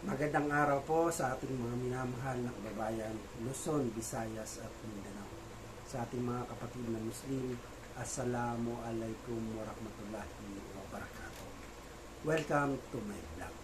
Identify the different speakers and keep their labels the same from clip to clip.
Speaker 1: Magandang araw po sa ating mga minamahal na kababayan, Luzon, Visayas at Mindanao. Sa ating mga kapatid na Muslim, Assalamu alaikum warahmatullahi wabarakatuh. Welcome to my vlog.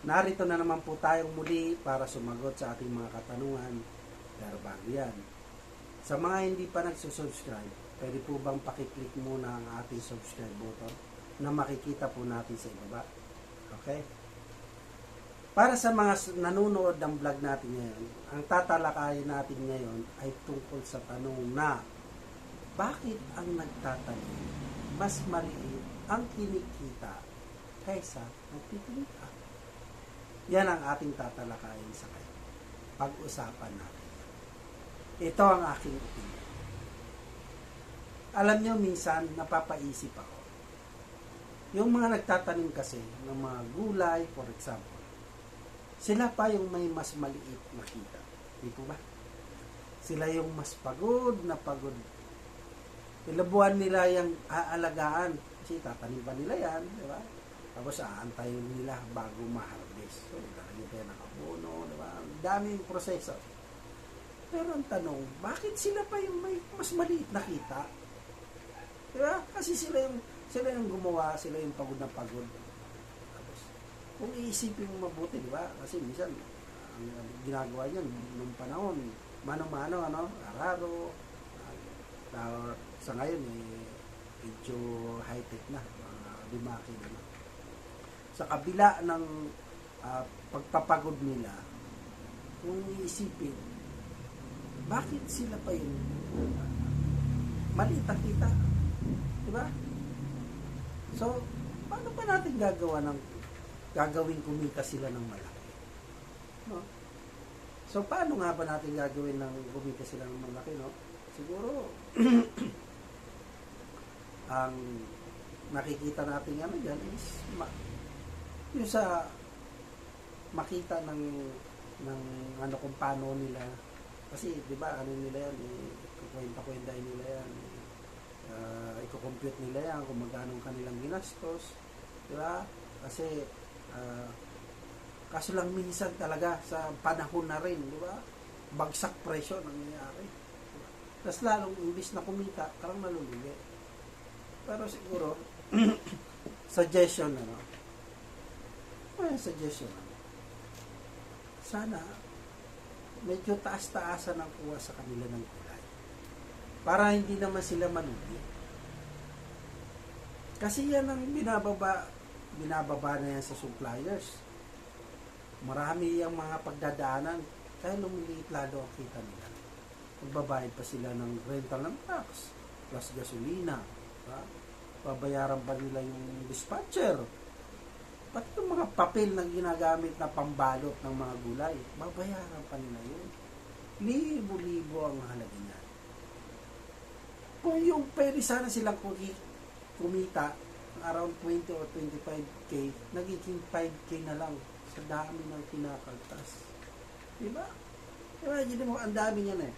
Speaker 1: Narito na naman po tayong muli para sumagot sa ating mga katanungan, pero bago yan. Sa mga hindi pa nagsusubscribe, pwede po bang pakiclick muna ang ating subscribe button na makikita po natin sa ibaba? Okay? Para sa mga nanonood ng vlog natin ngayon, ang tatalakayin natin ngayon ay tungkol sa tanong na bakit ang nagtatanim mas maliit ang kinikita kaysa nagtitinda? Yan ang ating tatalakayin sa kayo. Pag-usapan natin. Ito ang aking opinion. Alam nyo, minsan napapaisip ako. Yung mga nagtatanim kasi ng mga gulay, for example, sila pa yung may mas maliit na kita. Di po ba? Sila yung mas pagod na pagod. Ilang buwan nila yung aalagaan. Kasi tatanim pa nila yan. Di ba? Tapos aantayin nila bago ma-harvest. So, lalagyan tayo ng abono. Di ba? Ang daming proseso. Pero ang tanong, bakit sila pa yung may mas maliit na kita? Di ba? Kasi sila yung gumawa, sila yung pagod na pagod. Kung iisipin mo mabuti, di ba? Kasi minsan, ang ginagawa niyan, nung panahon, mano-mano, araro, sa ngayon, medyo high-tech na, lumaki na. Sa kabila ng pagpapagod nila, kung iisipin, bakit sila pa yung maliit ang kita? Di ba? So, paano pa natin gagawin kumita sila ng malaki? No? So, paano nga ba natin gagawin ng kumita sila ng malaki, no? Siguro, ang nakikita natin ano dyan is yung sa makita ng ano kung paano nila, kasi, di ba, ano nila yan, kukwenta-kwenta nila yan, iko-compute nila yan kung magkano kanilang ginastos, di ba? Kasi kaso lang minsan talaga sa panahon na rin, di ba? Bagsak presyo nangyayari. Diba? Tapos lalong imbis na kumita, parang nalulugi. Pero siguro, suggestion, sana, medyo taas-taasan ang kuha sa kanila ng gulay. Para hindi naman sila malugi. Kasi yan ang binababa na yan sa suppliers. Marami yung mga pagdadaanan kaya lumiliit lalo ang kita nila. Magbabayad pa sila ng rental ng tax plus gasolina, ha? Babayaran pa nila yung dispatcher, pati yung mga papel na ginagamit na pambalot ng mga gulay, babayaran pa nila yun. Libo-libo ang halaga niya. Kung yung pwede sana silang kumita around 20 or 25k, nagiging 5k na lang sa dami ng kinakaltas. Diba? Imagine mo, ang dami niyan eh.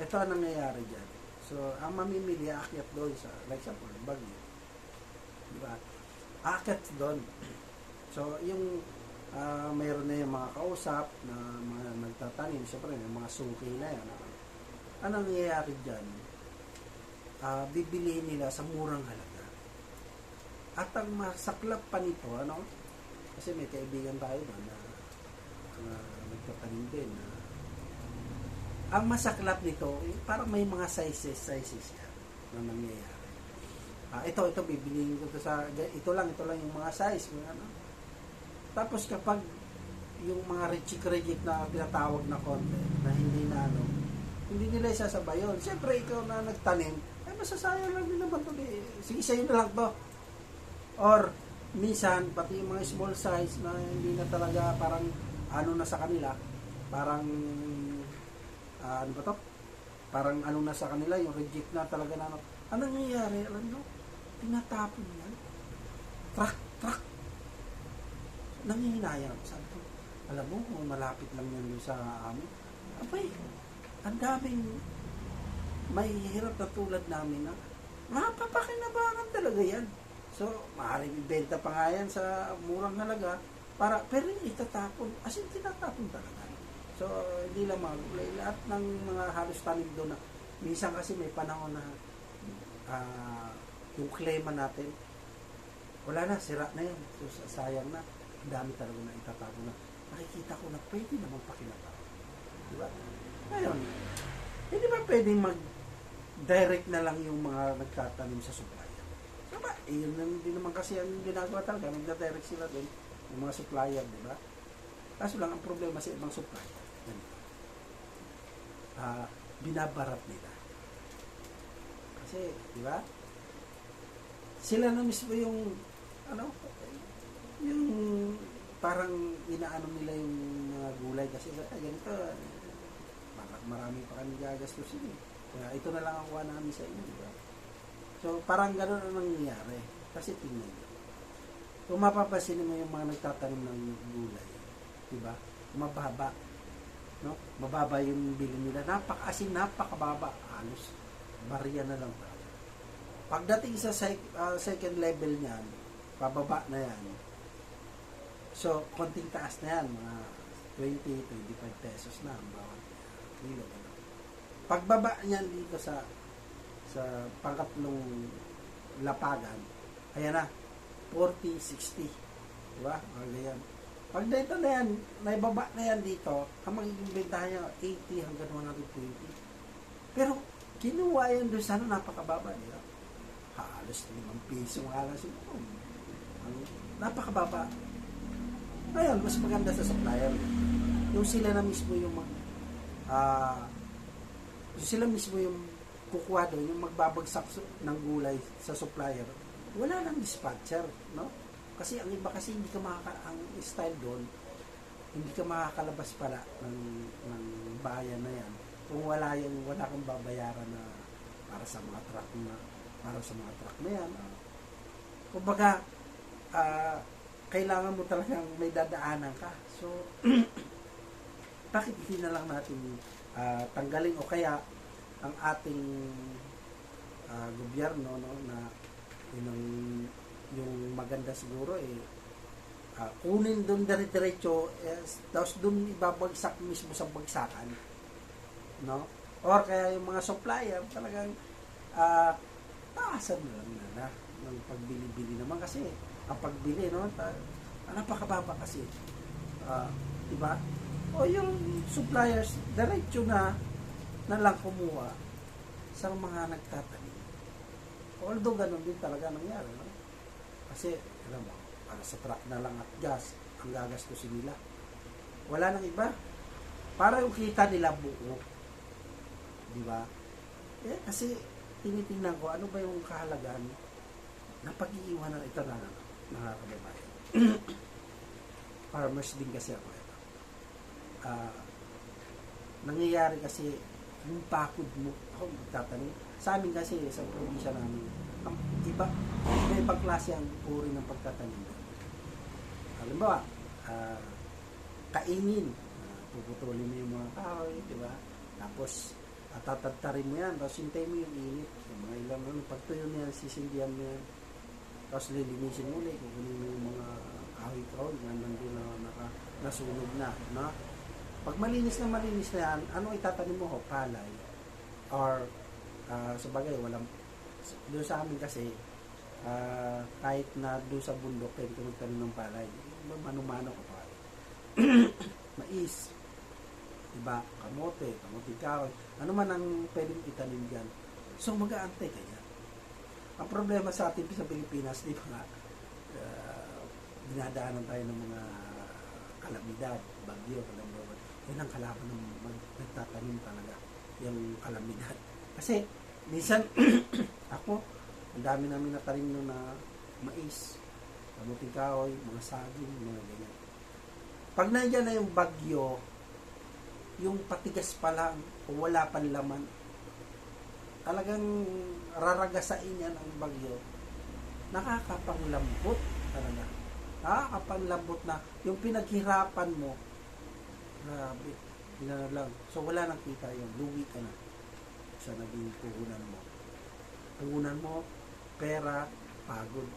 Speaker 1: Ito ang nangyayari dyan. So, ang mamimili, aakyat doon sa, like sa Bagyo. Diba? Aakyat doon. So, yung mayroon na yung mga kausap na mga nagtatanim, siyempre, yung mga suki na yan. Anong nangyayari dyan? Bibilihin nila sa murang halaga. At ang masaklap pa nito, kasi may kaibigan tayo doon na nagtatanim din. Ang masaklap nito, parang may mga sizes yan na nangyayari. Ito bibilihin ko ito lang yung mga size. Tapos kapag yung mga reject na tinatawag na content na hindi nila isasabay yun. Siyempre, ikaw na nagtanim, masasayang lang din naman ito. Sige, sa'yo na lang to. Or, minsan, pati yung mga small size na hindi na talaga parang na sa kanila, parang parang na sa kanila, yung reject na talaga na anong nangyayari? Alam nyo, tinatapon yan. Truck. Nangihinayang. Sabi ko, alam mo, malapit lang yan sa amin. Abay, ang daming may hirap na tulad namin na mapapakinabangan talaga yan. So, maaaring ibenta pa nga yan sa murang halaga pero itatapon, as in tinatapon talaga. So, hindi lang mga gulay. Lahat ng mga halos tanim doon na, minsan kasi may panahon na yung klema natin, wala na, sira na yan. So, sayang na. Ang dami talaga na itatapon na. Nakikita ko na pwede namang pakilata. Diba? Ngayon, hindi ba pwedeng mag-direct na lang yung mga nagtatanim sa supplier? Diba? Yun lang din naman kasi ang ginagawa talaga. Nagda-direct sila doon, yung mga supplier, diba? Kaso lang, ang problema sa ibang supplier, binabarat nila. Kasi, diba? Sila na mismo yung, yung parang inaano nila yung mga gulay kasi ganito, marami pa kami gagastusin eh. Kaya ito na lang ang kuha namin sa inyo, diba? So, parang gano'n ang nangyayari. Kasi tingnan nyo. Kung mapapasin mo yung mga nagtatanim ng gulay, diba? Mababa. No? Mababa yung bilhin nila. Napaka-asin, napakababa. Halos, barya na lang. Pagdating sa second level niyan, pababa na yan. So, konting taas na yan. Mga 20-25 pesos na ang bawat kilo. Pagbaba niyan dito sa pangatlong lapagan, ayan na, 40-60. Diba? Ganyan. Pag dito na yan, naibaba na yan dito, ang magiging bentahan niya 80 hanggang 120. Pero, kinuha yan doon sana napakababa. Diba? Halos 5 piso nga lang siguro. Napakababa. Ngayon, mas maganda sa supplier. Yung sila na mismo yung sila mismo yung kukuha doon, yung magbabagsak ng gulay sa supplier. Wala nang dispatcher, no? Kasi ang iba kasi hindi ka ang style doon, hindi ka makakalabas pala ng bayan na yan. Kung wala kang babayaran na para sa mga truck na yan. Kumbaga, kailangan mo talagang may dadaanan ka. So, bakit hindi na lang natin tanggalin o kaya ang ating gobyerno, no, na yung maganda siguro kunin doon dire-diretso, tapos doon ibabagsak mismo sa bagsakan, no? Or kaya yung mga supplier talagang taasan na lang nila ng pagbili-bili naman kasi ang pagbili, no, napakababa kasi, diba? O yung suppliers diretso na lang kumuha sa mga nagtatanim. Although ganun din talaga nangyari, no? Kasi, alam mo, para sa truck na lang at gas, ang gagastusin nila. Wala nang iba. Para yung kita nila buo. Di ba? Kasi, tinitingnan ko, ano ba yung kahalagaan na pag-iiwanan ito na mga kababayan. Farmers din kasi ako ito. Nangyayari kasi, yung pakod mo, ako magtatanim. Sa amin kasi, sa probinsya namin, may ibang klase ang uri ng pagtatanim. Halimbawa, kainin, puputulin mo yung mga kahoy, di ba? Tapos, tatantarin mo yan, tapos hintayin mo yung init. Yung mga ilang, pagtuyo mo yan, sisindihan mo yan. Tapos lilinisin mo ulit, kukunin mo yung mga kahoy-kahoy na nandun na nasunog na, no? Pag malinis na yan, ano itatanim mo? Palay. Or, sa bagay, walang, doon sa amin kasi, kahit na doon sa bundok, pwede ka magtanim ng palay. Mano-mano ko pa. Mais. Diba? Kamote kahoy. Ano man ang pwedeng itanim dyan. So, mag-aantay ka yan. Ang problema sa atin sa Pilipinas, di ba, dinadaanan tayo ng mga kalamidad, bagyo, yan ang kalaban ng nagtatanim talaga, yung kalamidad. Kasi, minsan, ako, ang dami namin natanim nun na mais, kamuting kahoy, mga saging, mga ganyan. Pag nandiyan na yung bagyo, yung patigas pa lang, o wala pang laman, talagang raragasain yan ang bagyo. Nakakapanglambot talaga. Nakakapanglambot na yung pinaghirapan mo, grabe, na lang. So, wala nang kita yun. Lugi ka na sa naging puhunan mo. Puhunan mo, pera, pagod.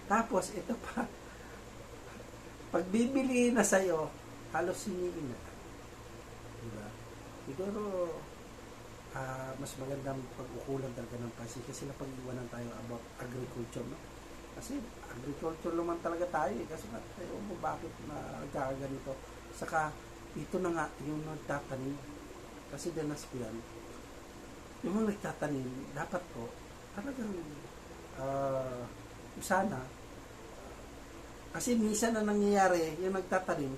Speaker 1: Tapos, ito pa, pag bibili na sa'yo, halos hiniin na lang. Diba? Siguro, mas magandang pag-ukulan talaga ng pansin kasi napag-iwanan tayo about agriculture, no? Kasi agriculture naman talaga tayo eh. Kasi mo bakit na nagkakaganito. Saka, ito na nga yung nagtatanim. Kasi danas ko yan. Yung mga nagtatanim, dapat po, talagang sana, kasi minsan na nangyayari, yung nagtatanim,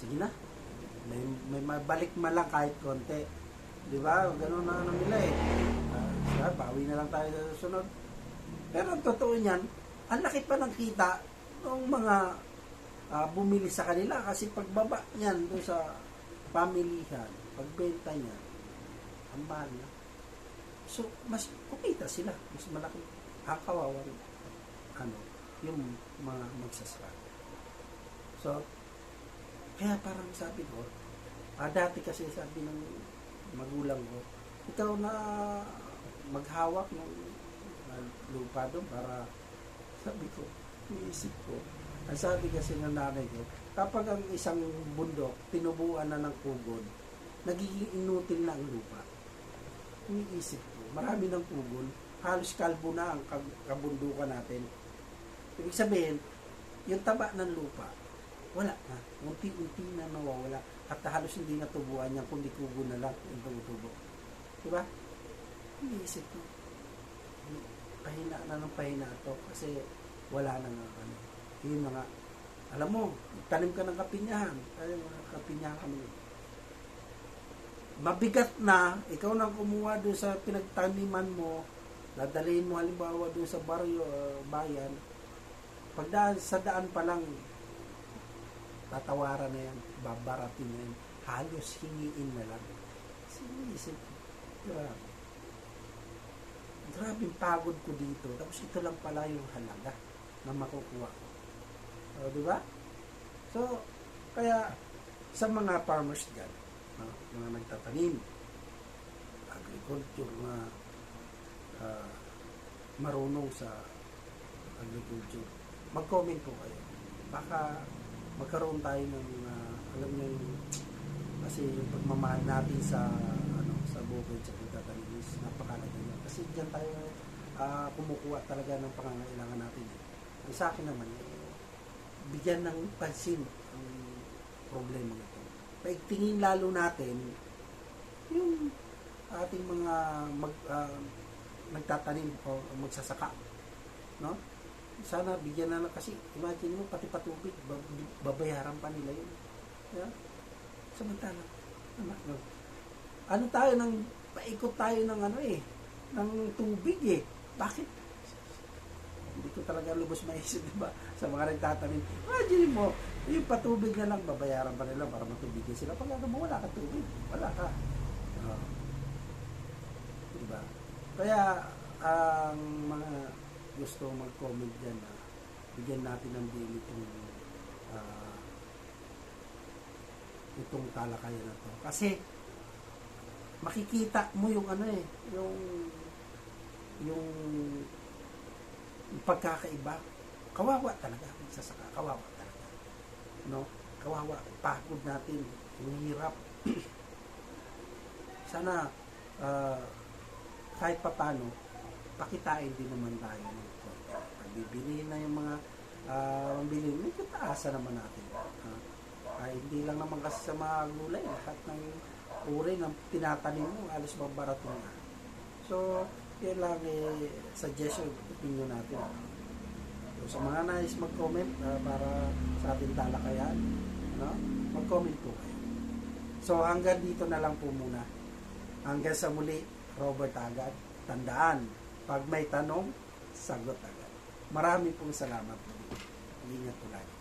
Speaker 1: sige na, may mabalik man lang kahit konti. Di ba? Ganun na ano nila eh. Bawi na lang tayo sa susunod. Pero ang totoo niyan, ang laki pa ng kita ng mga bumili sa kanila kasi pagbaba niyan doon sa pamilihan, pagbenta niya, ang mahal na. So, mas kumita sila. Mas malaki. Kawawa rin. Yung mga magsasaka. So, kaya parang sabi ko, dati kasi sabi ng magulang ko, ikaw na maghawak ng lupa doon para, sabi ko, iisip ko. Ang sabi kasi ng nanay ko, kapag ang isang bundok, tinubuan na ng pugod, nagiging inutil na ang lupa. Iniisip ko, marami ng pugod, halos kalbo na ang kabundukan natin. Ibig sabihin, yung taba ng lupa, wala na. Unti-unti na nawawala. At halos hindi natubuan niya, kundi kubo na lang yung tumutubo. Diba? Iniisip ko, pahina na ng pahina ito kasi wala na nga ano. Yun na nga. Alam mo, tanim ka ng kapinyahan. Tayo mga kapinyahan kami. Mabigat na, ikaw nang kumuha doon sa pinagtaniman mo, dadalhin mo halimbawa doon sa baryo, bayan, pagdaan sa daan pa lang, tatawaran na yan, babaratin na yan, halos hingiin na lang. Sinisip, grabing pagod ko dito, tapos ito lang pala yung halaga na makukuha ko. Di ba? So, kaya, sa mga farmers dyan, mga nagtatanim, agriculture na marunong sa agriculture, mag-comment po kayo. Baka magkaroon tayo ng alam nyo yung kasi yung pagmamahal natin sa sa bukid sa pagtatanim is napakalaga niya. Kasi dyan tayo kumukuha talaga ng pangangailangan natin. Sa akin naman, bigyan ng pansin ang problema nito. Paigtingin lalo natin yung ating mga nagtatanim o magsasaka. No? Sana bigyan na kasi imagine mo pati patubig babayaran pa nila yun. Yeah? Samantala tayo ng paikot tayo ng ng tubig eh. Bakit? Hindi ko talaga lubos maisip, diba? Sa mga nagtatanim. Imagine mo, yung patubig na lang babayaran pa nila para matubigin sila. Pag mo wala ka tubig, wala ka. Diba? Kaya ang mga gusto mag-comment dyan na bigyan natin ng daily itong talakayan na to. Kasi makikita mo yung yung pagkakaiba. Kawawa talaga. Magsasaka. Kawawa talaga. No? Kawawa. Pagod natin. Yung hirap. Sana kahit papano pakitain din naman tayo ng bibili na yung mga mambili, may kataasa naman natin. Hindi lang naman kasi sa mga gulay, lahat ng uri ng tinatanim mo, alos mabarato na. So, yun lang suggestion, opinion natin. So, sa mga nais mag-comment para sa ating talakayan, mag-comment po kayo. So, hanggang dito na lang po muna. Hanggang sa muli, Robert agad. Tandaan, pag may tanong, sagot agad. Marami pong salamat po. Ingat po lagi.